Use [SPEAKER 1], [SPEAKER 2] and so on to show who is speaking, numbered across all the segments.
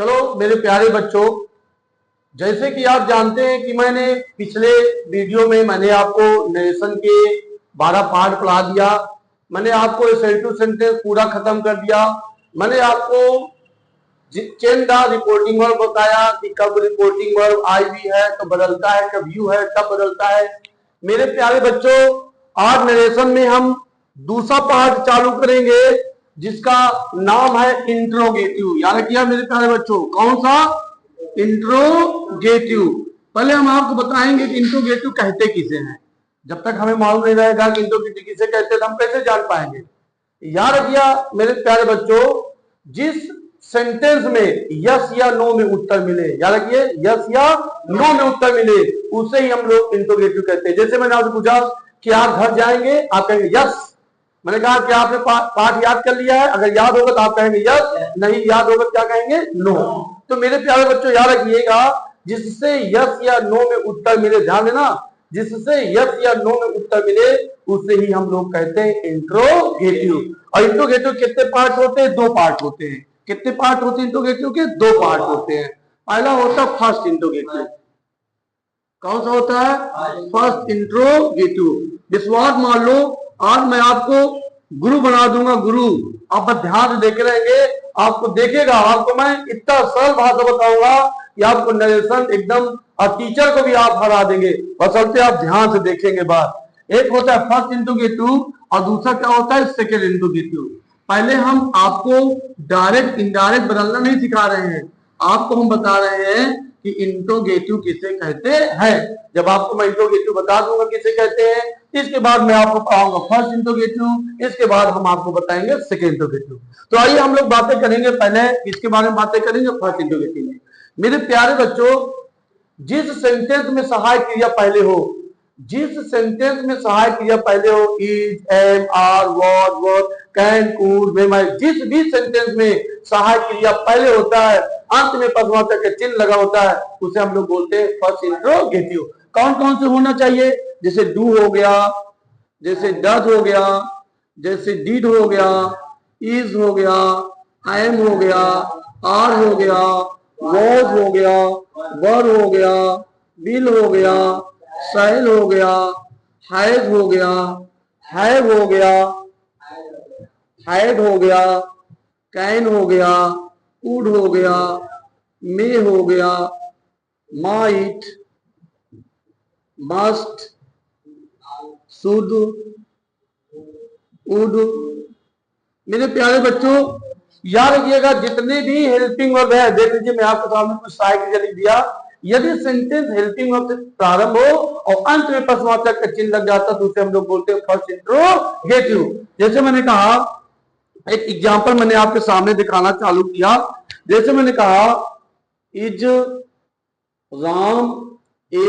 [SPEAKER 1] चलो मेरे प्यारे बच्चों, जैसे कि आप जानते हैं कि मैंने पिछले वीडियो में मैंने आपको नरेशन के 12 पार्ट पढ़ा दिया। मैंने आपको सेंटेंस टू सेंटेंस पूरा खत्म कर दिया। मैंने आपको चेंज द रिपोर्टिंग वर्ब बताया कि कब रिपोर्टिंग वर्ब आई भी है तो बदलता है, कब यू है तब बदलता है। मेरे प्यारे बच्चों, आज नरेशन में हम दूसरा पार्ट चालू करेंगे जिसका नाम है इंट्रोगेटिव। याद रखिए मेरे प्यारे बच्चों, कौन सा? इंट्रोगेटिव। पहले हम आपको बताएंगे कि इंट्रोगेटिव कहते किसे हैं। जब तक हमें मालूम नहीं रहेगा कि इंट्रोगेटिव किसे कहते हैं तो हम कैसे जान पाएंगे। याद रखिए मेरे प्यारे बच्चों, जिस सेंटेंस में यस या नो में उत्तर मिले, याद रखिए यस या नो में उत्तर मिले, उसे ही हम लोग इंट्रोगेटिव कहते हैं। जैसे मैंने आपसे पूछा कि आप घर जाएंगे, आप कहेंगे यस। मैंने कहा कि आपने पाठ याद कर लिया है, अगर याद होगा तो आप कहेंगे यस, नहीं याद होगा तो क्या कहेंगे? नो। तो मेरे प्यारे बच्चों याद रखिएगा, जिससे यस या नो में उत्तर मिले, ध्यान देना, जिससे यस या नो में उत्तर मिले उसे ही हम लोग कहते हैं इंट्रोगेटिव। और इंट्रोगेटिव कितने पार्ट होते हैं? 2 पार्ट होते हैं। कितने पार्ट होते हैं इंट्रोगेटिव के? 2 पार्ट होते हैं। पहला होता है फर्स्ट इंट्रोगेटिव। कौन सा होता है? First interrogative. विश्वास मान लो आज मैं आपको गुरु बना दूंगा, गुरु। आप ध्यान से देख रहेंगे, आपको देखेगा, आपको मैं इतना सरल भाषा बताऊंगा कि आपको नरेशन एकदम, और टीचर को भी आप हरा देंगे, बशर्ते आप ध्यान से देखेंगे बात। एक होता है फर्स्ट इंट्रोगेटिव और दूसरा क्या होता है? Second interrogative. पहले हम आपको डायरेक्ट इनडायरेक्ट बदलना नहीं सिखा रहे हैं, आपको हम बता रहे हैं कि इंट्रोगेटिव किसे कहते हैं। जब आपको मैं इंट्रोगेटिव बता दूंगा किसे कहते हैं, इसके बाद मैं आपको पढ़ाऊंगा फर्स्ट इंट्रोगेटिव, इसके बाद हम आपको बताएंगे सेकेंड इंट्रोगेटिव। तो आइए हम लोग बातें करेंगे, पहले इसके बारे में बातें करेंगे फर्स्ट इंट्रोगेटिव में। मेरे प्यारे बच्चों, जिस सेंटेंस में सहायक क्रिया पहले हो, जिस सेंटेंस में सहायक क्रिया पहले हो, is, am, are, was, were, can, could, may, might, जिस भी सेंटेंस में सहायक क्रिया पहले होता है, अंत में प्रश्नवाचक का चिन्ह लगा होता है, उसे हम लोग बोलते हैं फर्स्ट इंट्रोगेटिव। कौन कौन से होना चाहिए? जैसे डू हो गया, जैसे डज हो गया, जैसे डिड हो गया, इज हो गया, एम हो गया, आर हो गया, वॉज हो गया, वर हो गया, विल हो गया, शैल हो गया, हैज हो गया, हैव हो गया, हैड हो गया, कैन हो गया, कुड हो गया, मे हो गया, माइट, मस्ट, शुड, वुड। मेरे प्यारे बच्चों याद रखिएगा, जितने भी हेल्पिंग वर्ब है, देख लीजिए मैं आपके सामने कुछ सहायक लिख दिया। यदि सेंटेंस हेल्पिंग वर्ब से प्रारंभ हो और अंत में प्रश्नवाचक का चिन्ह लग जाता तो उसे हम लोग बोलते हैं फर्स्ट इंट्रोगेटिव। जैसे मैंने कहा, एक एग्जांपल मैंने आपके सामने दिखाना चालू किया। जैसे मैंने कहा, is Ram a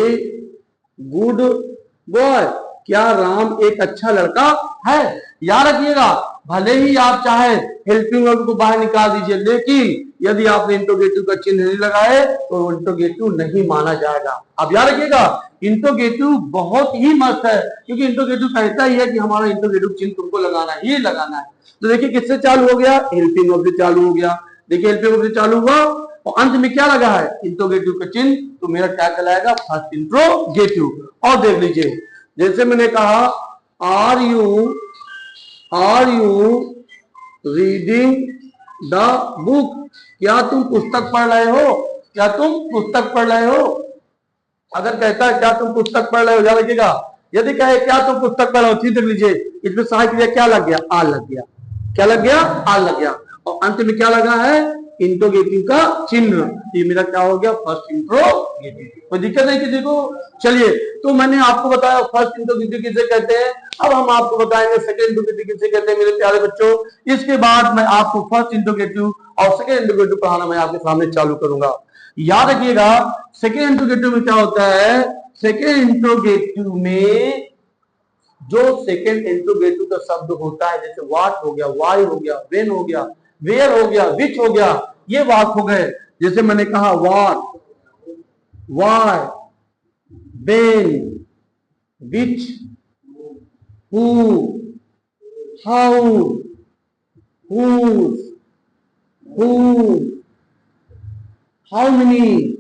[SPEAKER 1] good boy? क्या राम एक अच्छा लड़का है? याद रखिएगा, भले ही आप चाहे हेल्पिंग वर्ब को बाहर निकाल दीजिए, लेकिन यदि आपने इंट्रोगेटिव का चिन्ह नहीं लगाए तो इंट्रोगेटिव नहीं माना जाएगा। अब याद रखिएगा, इंट्रोगेटिव बहुत ही मस्त है, क्योंकि इंट्रोगेटिव कहता ही है कि हमारा इंट्रोगेटिव चिन्ह तुमको लगाना ही लगाना है। तो देखिए किससे चालू हो गया? हेल्पिंग वर्ब से चालू हो गया। देखिए हेल्पिंग वर्ब से चालू हुआ और अंत में क्या लगा है? इंट्रोगेटिव का चिन्ह। तो मेरा क्या कहलाएगा? First interrogative. और देख लीजिए, जैसे मैंने कहा, are you reading the book? क्या तुम पुस्तक पढ़ रहे हो? क्या तुम पुस्तक पढ़ रहे हो? अगर कहता है क्या तुम पुस्तक पढ़ रहे हो, याद रखिएगा, यदि कहे क्या तुम पुस्तक पढ़ रहे हो, ठीक देख लीजिए, इसमें सहायक क्रिया क्या लग गया? आर लग गया। क्या लग गया? आर लग गया। और अंत में क्या लगा है? इंट्रोगेटिव का चिन्ह। ये मेरा क्या हो गया? First interrogative. कोई दिक्कत नहीं किसी को? चलिए, तो मैंने आपको बताया फर्स्ट इंट्रोगेटिव किसे कहते हैं। अब हम आपको बताएंगे सेकेंड इंट्रोगेटिव किसे कहते हैं। मेरे प्यारे बच्चों, इसके बाद मैं आपको फर्स्ट इंट्रोगेटिव और सेकेंड इंट्रोगेटिव पढ़ाना मैं आपके सामने चालू करूंगा। याद रखिएगा, सेकेंड इंट्रोगेटिव में क्या होता है? सेकेंड इंट्रोगेटिव में जो सेकेंड इंट्रोगेटिव का शब्द होता है, जैसे व्हाट हो गया, व्हाई हो गया, व्हेन हो गया, वेयर हो गया, विच हो गया, ये वाक्य हो गए। जैसे मैंने कहा what, why, when, which, who, how, whose, whom, how many,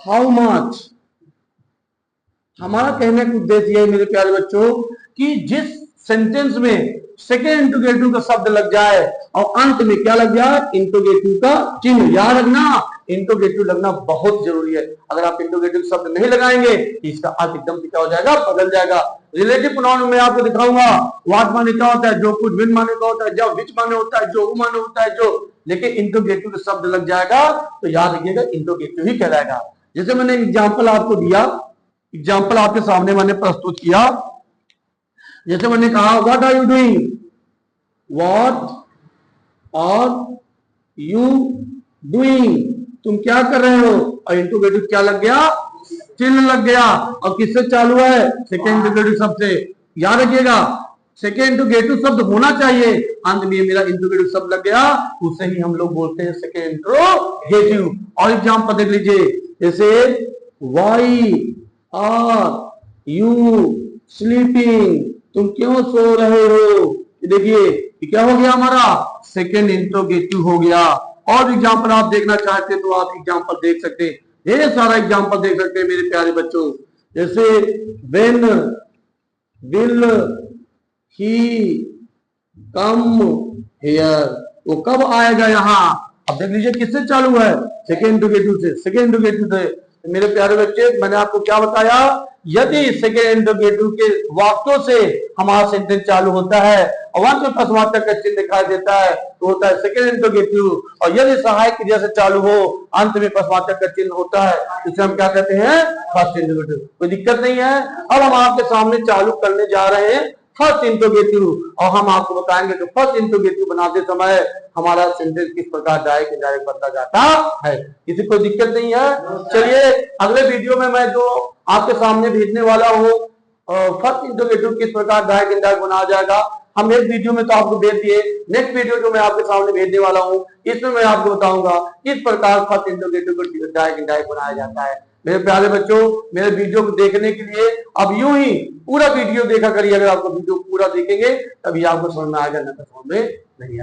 [SPEAKER 1] how much. हमारा कहने का उद्देश्य यह मेरे प्यारे बच्चों कि जिस सेंटेंस में सेकेंड इंट्रोगेटिव का शब्द लग जाए और अंत में क्या लग जाए, इंट्रोगेटिव का चिन्ह। याद रखना, इंट्रोगेटिव लगना बहुत जरूरी है। अगर आप इंट्रोगेटिव शब्द नहीं लगाएंगे इसका अर्थ एकदम क्या हो जाएगा, बदल जाएगा। रिलेटिव प्रोनाउन में आपको दिखाऊंगा व्हाट माने क्या होता है, जो कुछ, विन माने क्या होता है, जब, विच माने होता है, जो, माने होता है, जो। लेकिन इंट्रोगेटिव का शब्द लग जाएगा तो याद रखिएगा इंट्रोगेटिव ही कहलाएगा। जैसे मैंने एग्जाम्पल आपको दिया, एग्जाम्पल आपके सामने मैंने प्रस्तुत किया। जैसे मैंने कहा what are you doing, what are you doing, तुम क्या कर रहे हो, और इंट्रोगेटिव क्या लग गया, चिन्ह लग गया। और किससे चालू है, सेकेंड इंट्रोगेटिव शब्द से। याद रखिएगा सेकेंड इंट्रोगेटिव शब्द होना चाहिए, अंत में मेरा इंट्रोगेटिव शब्द लग गया, उसे ही हम लोग बोलते हैं सेकेंड इंट्रोगेटिव। और एग्जाम्पल देख लीजिए, जैसे वाई आर यू स्लीपिंग, तुम क्यों सो रहे हो। देखिए क्या हो गया, हमारा सेकेंड इंट्रोगेटिव हो गया। और एग्जाम्पल आप देखना चाहते हैं तो आप एग्जाम्पल देख सकते हैं, ढेर सारा एग्जाम्पल देख सकते हैं मेरे प्यारे बच्चों। जैसे when will he come here, वो कब आएगा यहाँ। अब देख लीजिए किससे चालू है, सेकेंड इंट्रोगेटिव से, सेकेंड इंट्रोगेटिव से। मेरे प्यारे बच्चे मैंने आपको क्या बताया, यदि सेकेंड इंट्रोगेटिव के वाक्यों से हमारा सेंटेंस चालू होता है और अंत में प्रश्नवाचक का चिन्ह दिखाई देता है तो होता है सेकेंड इंट्रोगेटिव। और यदि सहायक क्रिया से चालू हो, अंत में प्रश्नवाचक का चिन्ह होता है, इसे हम क्या कहते हैं, फर्स्ट इंट्रोगेटिव। कोई दिक्कत नहीं है। अब हम आपके सामने चालू करने जा रहे हैं फर्स्ट इंट्रोगेटिव, और हम आपको बताएंगे कि फर्स्ट इंट्रोगेटिव बनाते समय हमारा सेंटेंस किस प्रकार डायरेक्ट इनडायरेक्ट बनता जाता है। किसी कोई दिक्कत नहीं है। चलिए अगले वीडियो में मैं जो आपके सामने भेजने वाला हूँ फर्स्ट इंट्रोगेटिव किस प्रकार डायरेक्ट इनडायरेक्ट बनाया जाएगा, हम एक वीडियो में तो आपको भेज दिए। नेक्स्ट वीडियो जो मैं आपके सामने भेजने वाला हूँ इसमें मैं आपको बताऊंगा किस प्रकार फर्स्ट इंट्रोगेटिव को डायरेक्ट इनडायरेक्ट बनाया जाता है। मेरे प्यारे बच्चों मेरे वीडियो को देखने के लिए अब यूं ही पूरा वीडियो देखा करिए। अगर आपको वीडियो पूरा देखेंगे तभी आपको समझ में आएगा, नहीं तो समझ में नहीं आएगा।